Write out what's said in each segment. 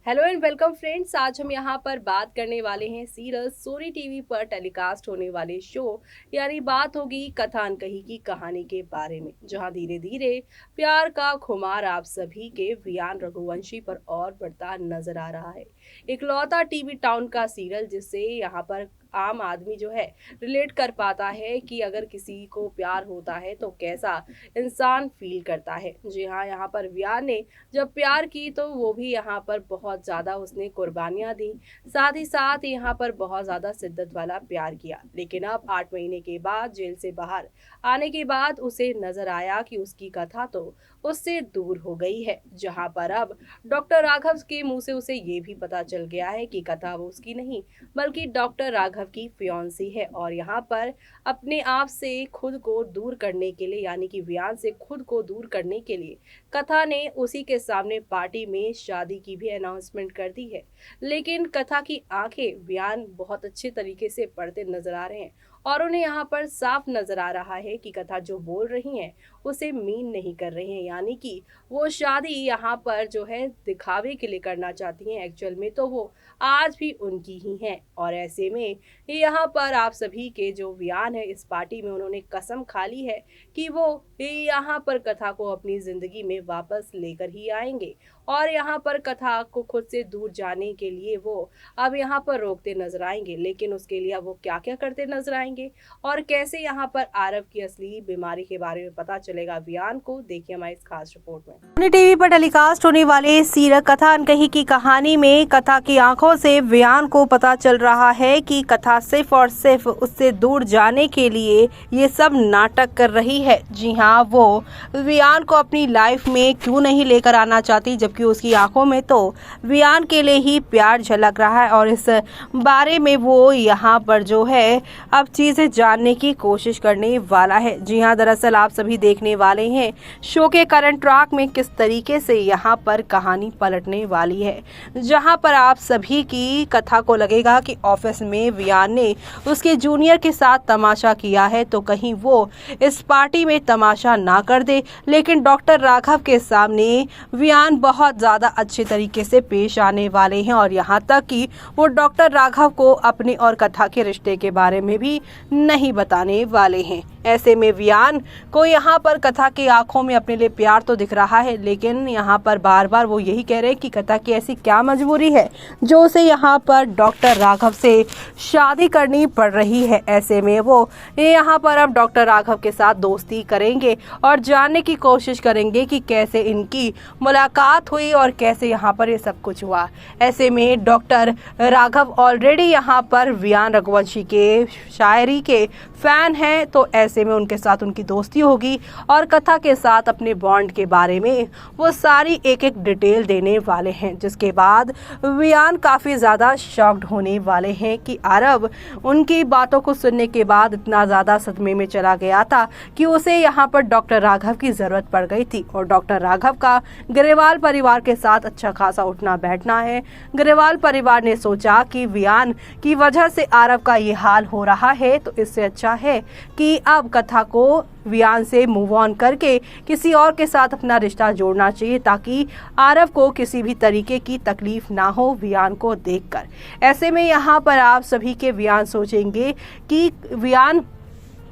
Hello and welcome friends. आज हम यहाँ पर बात करने वाले हैं सीरियल सोनी टीवी पर टेलीकास्ट होने वाले शो यानी बात होगी कथा अनकही की कहानी के बारे में, जहाँ धीरे धीरे प्यार का खुमार आप सभी के वियान रघुवंशी पर और बढ़ता नजर आ रहा है। इकलौता टीवी टाउन का सीरियल जिससे यहाँ पर आम आदमी जो है रिलेट कर पाता है कि अगर किसी को प्यार होता है तो कैसा इंसान फील करता है। जी हाँ, यहाँ पर वियान ने जब प्यार की तो वो भी यहाँ पर बहुत ज़्यादा उसने कुर्बानियाँ दी, साथ ही साथ यहाँ पर बहुत ज़्यादा शिद्दत वाला प्यार किया। लेकिन अब 8 महीने के बाद जेल से बाहर आने के बाद उसे नजर आया कि उसकी कथा तो उससे दूर हो गई है, जहाँ पर अब डॉक्टर राघव के मुंह से उसे ये भी पता चल गया है कि कथा वो उसकी नहीं बल्कि डॉक्टर राघव की फियांसी है। और यहाँ पर अपने आप से खुद को दूर करने के लिए यानी कि वियान से खुद को दूर करने के लिए कथा ने उसी के सामने पार्टी में शादी की भी अनाउंसमेंट कर दी है। लेकिन कथा की आंखें वियान बहुत अच्छे तरीके से पढ़ते नजर आ रहे हैं और उन्हें यहाँ पर साफ नजर आ रहा है कि कथा जो बोल रही हैं उसे मीन नहीं कर रही हैं, यानी कि वो शादी यहाँ पर जो है दिखावे के लिए करना चाहती हैं, एक्चुअल में तो वो आज भी उनकी ही हैं। और ऐसे में यहाँ पर आप सभी के जो वियान है इस पार्टी में उन्होंने कसम खा ली है कि वो यहाँ पर कथा को अपनी जिंदगी में वापस लेकर ही आएंगे और यहाँ पर कथा को खुद से दूर जाने के लिए वो अब यहाँ पर रोकते नजर आएंगे। लेकिन उसके लिए वो क्या क्या करते नजर आएंगे और कैसे यहाँ पर आरव की असली बीमारी के बारे में पता चलेगा वियान को, देखिए हमारी इस खास रिपोर्ट में। सोनी टीवी पर टेलीकास्ट होने वाले सीरियल कथा अनकही की कहानी में कथा की आंखों से वियान को पता चल रहा है कि कथा सिर्फ और सिर्फ उससे दूर जाने के लिए ये सब नाटक कर रही है। जी हाँ, वो वियान को अपनी लाइफ में क्यों नहीं लेकर आना चाहती, जबकि उसकी आंखों में तो वियान के लिए ही प्यार झलक रहा है। और इस बारे में वो यहाँ पर जो है अब चीजें जानने की कोशिश करने वाला है। जी हाँ, दरअसल आप सभी देखने वाले हैं शो के करंट ट्रैक में किस तरीके से यहाँ पर कहानी पलटने वाली है, जहाँ पर आप सभी की कथा को लगेगा कि ऑफिस में वियान ने उसके जूनियर के साथ तमाशा किया है तो कहीं वो इस पार्टी में तमाशा ना कर दे। लेकिन डॉक्टर राघव के सामने वियान बहुत ज्यादा अच्छे तरीके से पेश आने वाले हैं और यहाँ तक कि वो डॉक्टर राघव को अपने और कथा के रिश्ते के बारे में भी नहीं बताने वाले हैं। ऐसे में वियान को यहाँ पर कथा की आंखों में अपने लिए प्यार तो दिख रहा है, लेकिन यहाँ पर बार बार वो यही कह रहे हैं कि कथा की ऐसी क्या मजबूरी है जो उसे यहाँ पर डॉक्टर राघव से शादी करनी पड़ रही है। ऐसे में वो यहाँ पर अब डॉक्टर राघव के साथ दोस्ती करेंगे और जानने की कोशिश करेंगे कि कैसे इनकी मुलाकात हुई और कैसे यहाँ पर ये सब कुछ हुआ। ऐसे में डॉक्टर राघव ऑलरेडी यहाँ पर वियान रघुवंशी के शायरी के फैन हैं, तो ऐसे में उनके साथ उनकी दोस्ती होगी और कथा के साथ अपने बॉन्ड के बारे में वो सारी एक एक डिटेल देने वाले हैं, जिसके बाद वियान काफ़ी ज़्यादा शॉक्ड होने वाले हैं कि आरव उनकी बातों को सुनने के बाद इतना ज़्यादा सदमे में चला गया था कि उसे यहाँ पर डॉक्टर राघव की ज़रूरत पड़ गई थी। और डॉक्टर राघव का ग्रेवाल परिवार के साथ अच्छा खासा उठना बैठना है। ग्रेवाल परिवार ने सोचा कि वियान की वजह से आरव का ये हाल हो रहा है, तो इससे अच्छा है कि अब कथा को वियान से मूव ऑन करके किसी और के साथ अपना रिश्ता जोड़ना चाहिए ताकि आरव को किसी भी तरीके की तकलीफ ना हो वियान को देखकर। ऐसे में यहाँ पर आप सभी के वियान सोचेंगे कि वियान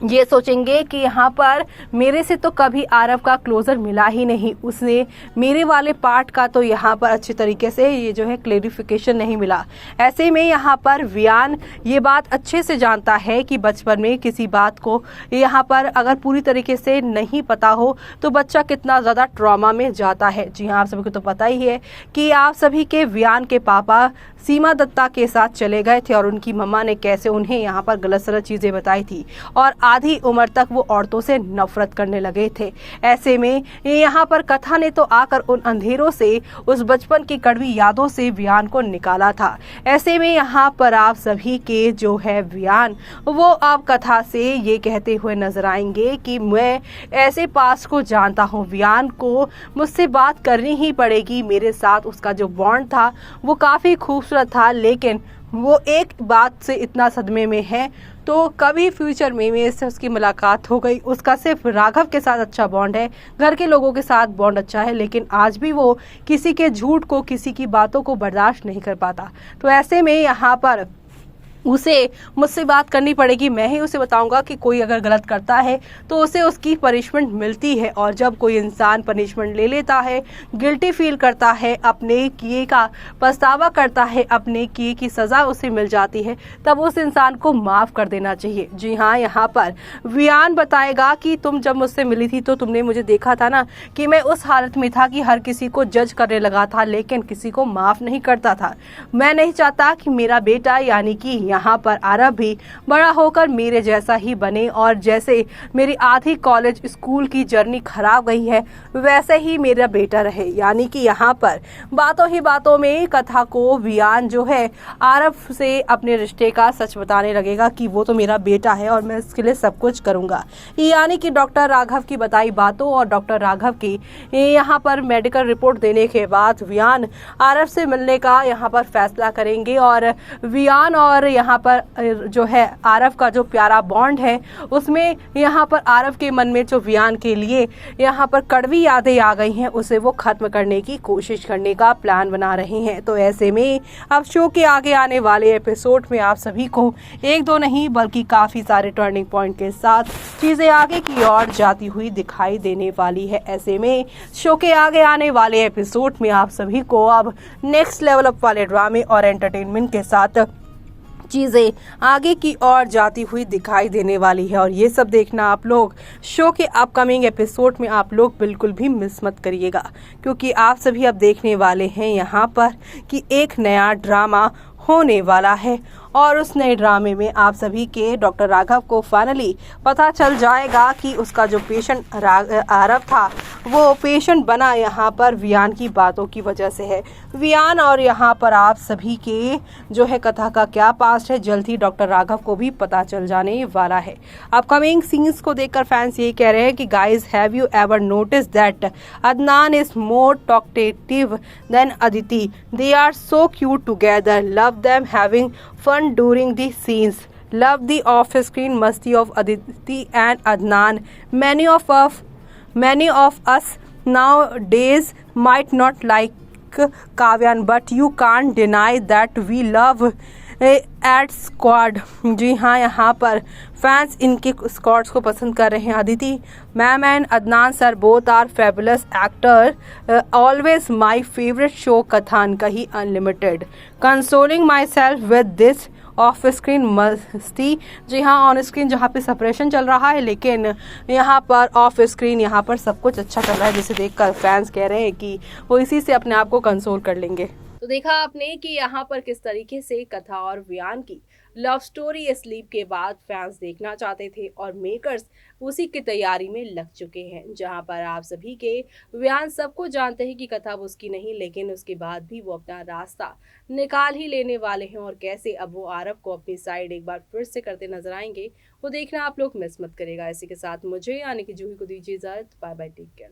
ये सोचेंगे कि यहाँ पर मेरे से तो कभी आरव का क्लोजर मिला ही नहीं, उसने मेरे वाले पार्ट का तो यहाँ पर अच्छे तरीके से ये जो है क्लेरिफिकेशन नहीं मिला। ऐसे में यहाँ पर वियान ये बात अच्छे से जानता है कि बचपन में किसी बात को यहाँ पर अगर पूरी तरीके से नहीं पता हो तो बच्चा कितना ज़्यादा ट्रॉमा में जाता है। जी हाँ, आप सभी को तो पता ही है कि आप सभी के वियान के पापा सीमा दत्ता के साथ चले गए थे और उनकी मम्मा ने कैसे उन्हें यहाँ पर गलत सलत चीज़ें बताई थी और आधी उम्र तक वो औरतों से नफरत करने लगे थे। ऐसे में यहाँ पर कथा ने तो आकर उन अंधेरों से, उस बचपन की कड़वी यादों से वियान को निकाला था। ऐसे में यहाँ पर आप सभी के जो है वियान वो अब कथा से ये कहते हुए नजर आएंगे कि मैं ऐसे पास को जानता हूँ, वियान को मुझसे बात करनी ही पड़ेगी। मेरे साथ उसका जो बॉन्ड था वो काफ़ी खूबसूरत था, लेकिन वो एक बात से इतना सदमे में है तो कभी फ्यूचर में मेरे से उसकी मुलाकात हो गई। उसका सिर्फ राघव के साथ अच्छा बॉन्ड है, घर के लोगों के साथ बॉन्ड अच्छा है, लेकिन आज भी वो किसी के झूठ को, किसी की बातों को बर्दाश्त नहीं कर पाता। तो ऐसे में यहाँ पर उसे मुझसे बात करनी पड़ेगी। मैं ही उसे बताऊंगा कि कोई अगर गलत करता है तो उसे उसकी पनिशमेंट मिलती है, और जब कोई इंसान पनिशमेंट ले लेता है, गिल्टी फील करता है, अपने किए का पछतावा करता है, अपने किए की सज़ा उसे मिल जाती है, तब उस इंसान को माफ़ कर देना चाहिए। जी हाँ, यहाँ पर वियान बताएगा कि तुम जब मुझसे मिली थी तो तुमने मुझे देखा था ना कि मैं उस हालत में था कि हर किसी को जज करने लगा था, लेकिन किसी को माफ़ नहीं करता था। मैं नहीं चाहता कि मेरा बेटा यानी कि यहाँ पर आरव भी बड़ा होकर मेरे जैसा ही बने, और जैसे मेरी आधी कॉलेज स्कूल की जर्नी खराब गई है वैसे ही मेरा बेटा रहे। यानी कि यहाँ पर बातों ही बातों में कथा को वियान जो है आरव से अपने रिश्ते का सच बताने लगेगा कि वो तो मेरा बेटा है और मैं इसके लिए सब कुछ करूँगा। यानी कि डॉक्टर राघव की बताई बातों और डॉक्टर राघव की यहाँ पर मेडिकल रिपोर्ट देने के बाद वियान आरव से मिलने का यहाँ पर फैसला करेंगे, और वियान और यहाँ पर जो है आरव का जो प्यारा बॉन्ड है उसमें यहाँ पर आरव के मन में जो वियान के लिए यहाँ पर कड़वी यादें आ गई हैं उसे वो खत्म करने की कोशिश करने का प्लान बना रहे हैं। तो ऐसे में अब शो के आगे आने वाले एपिसोड में आप सभी को एक दो नहीं बल्कि काफ़ी सारे टर्निंग पॉइंट के साथ चीज़ें आगे की ओर जाती हुई दिखाई देने वाली है। ऐसे में शो के आगे आने वाले एपिसोड में आप सभी को अब नेक्स्ट लेवल अप वाले ड्रामे और एंटरटेनमेंट के साथ चीज़ें आगे की ओर जाती हुई दिखाई देने वाली है, और ये सब देखना आप लोग शो के अपकमिंग एपिसोड में आप लोग बिल्कुल भी मिस मत करिएगा, क्योंकि आप सभी अब देखने वाले हैं यहाँ पर कि एक नया ड्रामा होने वाला है, और उस नए ड्रामे में आप सभी के डॉक्टर राघव को फाइनली पता चल जाएगा कि उसका जो पेशेंट आरव था वो पेशेंट बना यहाँ पर वियान की बातों की वजह से है। वियान और यहाँ पर आप सभी के जो है कथा का क्या पास्ट है, जल्द ही डॉक्टर राघव को भी पता चल जाने वाला है। अपकमिंग सीन्स को देखकर फैंस ये कह रहे हैं कि guys, have you ever notice that Adnan is more talkative than Aditi? They are so cute together, love them having fun during the scenes, love the off-screen musty of Aditi and Adnan. Many of us nowadays might not like Kavyan, but you can't deny that we love at squad. जी हाँ, यहाँ पर fans इनके squads को पसंद कर रहे हैं। Aditi ma'am and Adnan sir both are fabulous actor, always my favourite show Katha Ankahee unlimited, consoling my self with this off screen मस्ती। जी हाँ, ऑन स्क्रीन जहाँ पे सेपरेशन चल रहा है, लेकिन यहाँ पर ऑफ स्क्रीन यहाँ पर सब कुछ अच्छा चल रहा है, जिसे देखकर फैंस कह रहे हैं कि वो इसी से अपने आप को कंसोल कर लेंगे। तो देखा आपने कि यहाँ पर किस तरीके से कथा और वियान की लव स्टोरी स्लीप के बाद फैंस देखना चाहते थे, और मेकर्स उसी की तैयारी में लग चुके हैं, जहाँ पर आप सभी के वियान सबको जानते हैं कि कथा वो उसकी नहीं, लेकिन उसके बाद भी वो अपना रास्ता निकाल ही लेने वाले हैं, और कैसे अब वो आरव को अपनी साइड एक बार फिर से करते नजर आएंगे वो देखना आप लोग मिस मत करेगा। इसी के साथ मुझे यानी कि जूही को दीजिए इजाजत। Bye bye, take care.